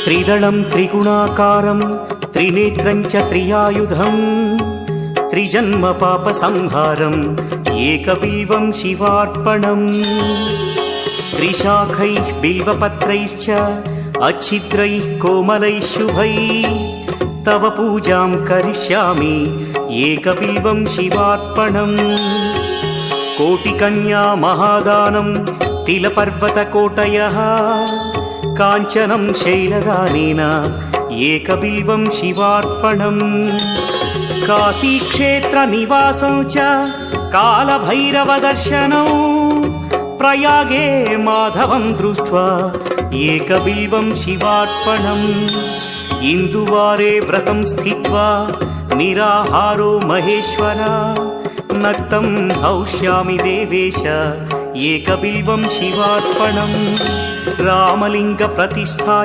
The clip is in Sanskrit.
त्रिदलं त्रिगुणाकारं त्रिनेत्रं च त्रियायुधं त्रिजन्म पापसंहारम् एकबिल्वं शिवार्पणम् त्रिशाखैः बिल्वपत्रैश्च अच्छिद्रैः कोमलैः शुभैः तव पूजां करिष्यामि एकबिल्वं शिवार्पणम् कोटिकन्या महादानं तिलपर्वतकोटयः काञ्चनं शैलदानेन एकबिल्वं शिवार्पणम् काशीक्षेत्रनिवासं च कालभैरवदर्शनौ प्रयागे माधवं दृष्ट्वा एकबिल्वं शिवार्पणम् इन्दुवारे व्रतं स्थित्वा निराहारो महेश्वर नक्तं हौष्यामि देवेश एकबिल्वं शिवार्पणम् रामलिङ्गप्रतिष्ठा